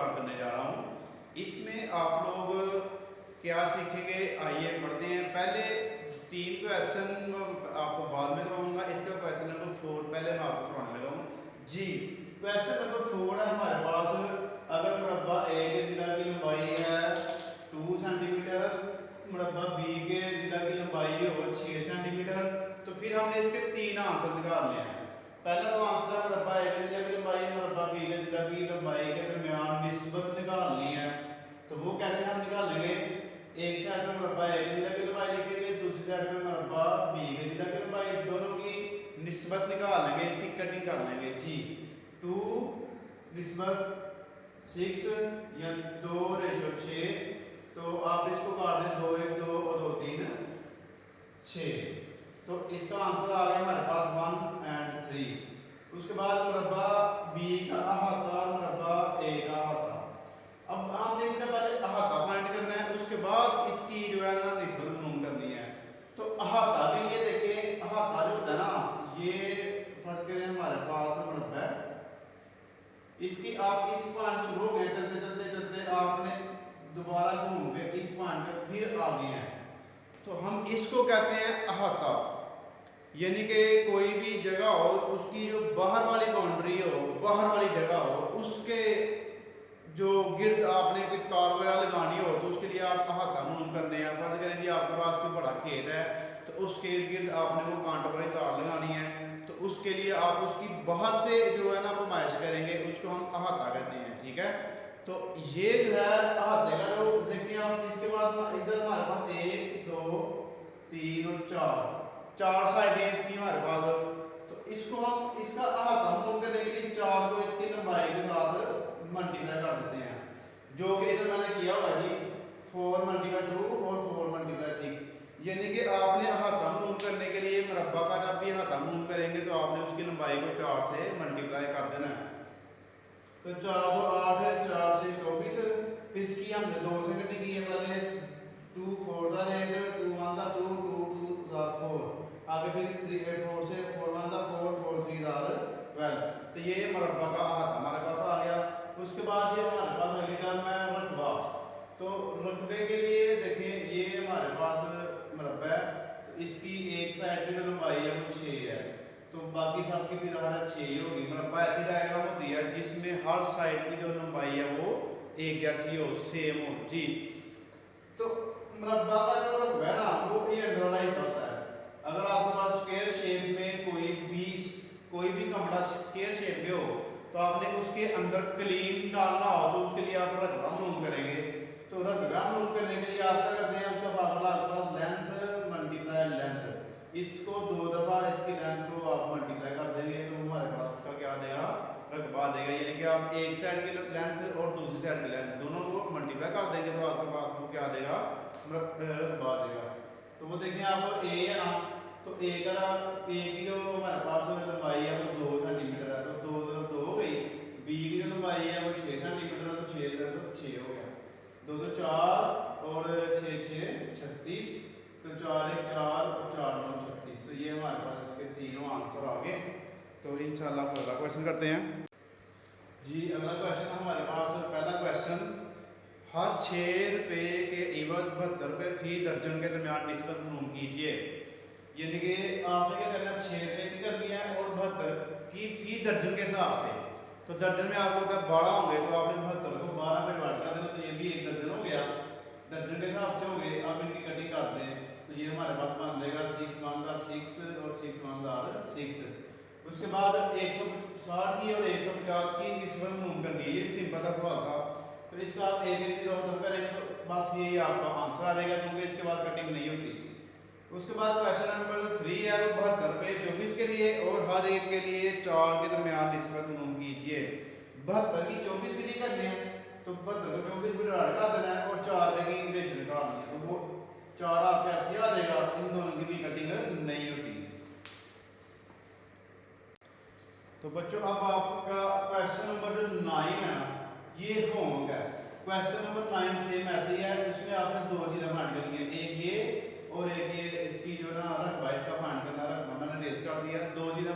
Start करने जा रहा हूँ। इसमें आप लोग क्या सीखेंगे, आइए पढ़ते हैं। पहले 3 क्वेश्चन आपको बाद में करवाऊंगा, इसका क्वेश्चन नंबर 4 पहले मैं आपको पढ़ाने लगा हूँ जी। क्वेश्चन नंबर 4 है हमारे पास, अगर मुरब्बा ए के जिला की लंबाई है 2 सेंटीमीटर, मुरब्बा बी के जिला की लंबाई हो 6 सेंटीमीटर, तो फिर हमने इसके 3 आंसर निकालने हैं। पहला तो आंसर है मुरब्बा ए के जिला की लंबाई मुरब्बा बी के जिला की लंबाई के दरमियान निस्बत निकालनी है। तो वो कैसे हम निकालेंगे, एक साइड में मुरब्बा ए के जिला की लंबाई लिखेंगे, दूसरी साइड में मुरब्बा बी के जिला की लंबाई, दोनों की निस्बत निकाल लेंगे, इसकी कटिंग कर लेंगे जी। 2 निस्बत 6 या 2:6, तो आप इसको काट दें 2 1 2 और 2 3 6, तो इसका आंसर आ गया हमारे पास 1 और 3। उसके बाद मुरब्बा बी का अहाता, मुरब्बा ए का अहाता। अब हमने इसका पहले अहाता फाइंड करना है, उसके बाद इसकी जो है ना निस्बत मालूम करनी है। तो अहाता भी ये देखिए, अहाता जो होता है ना, ये फर्ज करें हमारे पास मुरब्बा है, इसकी आप इस पॉइंट शुरू हो गए, चलते चलते चलते आपने दोबारा घूम के इस पॉइंट पे फिर आ गए हैं, तो हम इसको कहते हैं अहाता। यानी कि कोई भी जगह हो, उसकी जो बाहर वाली बाउंड्री हो, बाहर वाली जगह हो, उसके जो गिर्द आपने कोई तार वगैरह लगानी हो, तो उसके लिए आप अहाता मालूम करने हैं। फर्ज करें कि आपके पास कोई बड़ा खेत है, तो उसके इर्द गिर्द आपने वो कांटों वाली तार लगानी है, तो उसके लिए आप उसकी बाहर से जो है ना पैमाइश करेंगे, उसको हम अहाता कहते हैं, ठीक है। तो ये जो है अहाते का जो देखिए आप इसके पास इधर हमारे पास 1 2 3 और 4 साइडें इसकी हमारे पास, तो इसको हम इसका अहाता मालूम करने के लिए 4 को इसकी लंबाई के साथ मल्टीप्लाई कर देते हैं, जो कि इधर मैंने किया हुआ जी 4 × 2 और 4 × 6। यानी कि आपने अहाता मालूम करने के लिए मुरब्बा का जब भी अहाता मालूम करेंगे, तो आपने उसकी लंबाई को 4 से मल्टीप्लाई कर देना है। तो 4 2 8 है, 4 से 24, फिर इसकी हमने 2 से कटिंग की है, पहले 2 4 8 2 1 2 2 2 4, आगे फिर 4 से 4 1 4 4 3 12, तो ये मुरब्बा का अहाता हमारे पास आ गया। उसके बाद ये हमारे पास अगली टर्म है रकबा। तो रकबे के लिए देखें, ये हमारे पास मुरब्बा है, तो इसकी एक साइड की जो लंबाई है वो 6 है, तो बाकी सबकी भी धारा 6 ही होगी। मुरब्बा ऐसी डायग्राम होती है जिसमें हर साइड की जो लंबाई है वो एक जैसी हो, सेम हो जी। तो मुरब्बा का जो रकबा है ना, वो ये अंदर वाला हिस्सा होता है। अगर आपके पास स्क्वायर शेप में कोई भी कमरा स्क्वायर शेप में हो, तो आपने उसके अंदर क्लीन डालना हो, तो उसके लिए आप रकबा मालूम करेंगे। तो रकबा मालूम करने के लिए आप क्या करते हैं, उसका फार्मूला आपके पास लेंथ मल्टीप्लाई लेंथ, इसको 2 दफा इसकी लेंथ को आप मल्टीप्लाई कर देंगे, तो हमारे पास उसका क्या देगा, रकबा देगा। यानी कि आप एक साइड की लेंथ और दूसरी साइड की लेंथ दोनों को मल्टीप्लाई कर देंगे, तो आपके पास वो क्या देगा, रकबा देगा। तो वो देखें आप ए है ना, तो ए की जो हमारे पास लंबाई है वो 2 सेंटीमीटर है, तो 2 2 हो गई। बी की जो लंबाई है वो 6 सेंटीमीटर है, तो 6 हो गया, 2 2 4 और 6 6 36, तो 4 1 4 और 4 9 36। तो ये हमारे पास इसके तीनों आंसर आ गए। तो इंशाल्लाह अगला क्वेश्चन करते हैं जी। अगला क्वेश्चन हमारे पास, पहला क्वेश्चन, हर 6 रुपये के इवज 72 रुपये फी दर्जन के दरमियान निस्बत मालूम कीजिए। यानी कि आपने क्या करना है, 6 रुपये की करनी है और 72 की फी दर्जन के हिसाब से। तो दर्जन में आपको अगर 12 होंगे, तो आपने 72 को 12 में डिवाइड कर देना, तो ये भी एक दर्जन हो गया, दर्जन के हिसाब से हो गए। अब इनकी कटिंग करते हैं, तो ये हमारे पास बन जाएगा 6 1 6 और 6 1 6। उसके बाद 160 की और 150 की निस्बत मालूम करनी है, ये भी सिंपल सा सवाल था। तो इसका आप एक एक जीरो खत्म करेंगे, तो बस ये आपका आंसर आ जाएगा, क्योंकि इसके बाद कटिंग नहीं होती। उसके बाद क्वेश्चन नंबर 3 है, 72 रुपये 24 के लिए और हर एक के लिए 4 के दरमियान निस्बत मालूम कीजिए। 72 की 24 के लिए करनी है, तो 72 को 24 में डिवाइड कर देना है और 4 रुपये की रेशो निकालनी है, तो वो 4 आपके ऐसे आ जाएगा, इन दोनों की भी कटिंग नहीं होती। तो बच्चों अब आपका क्वेश्चन नंबर 9 है ना, ये होमवर्क है। क्वेश्चन नंबर 9 सेम ऐसे ही है, उसमें आपने 2 चीजें फाइंड करनी है, एक ये और एक ये इसकी जो ना रकबा इसका फाइंड करना, रकबा मैंने रेज कर दिया, 2 चीजें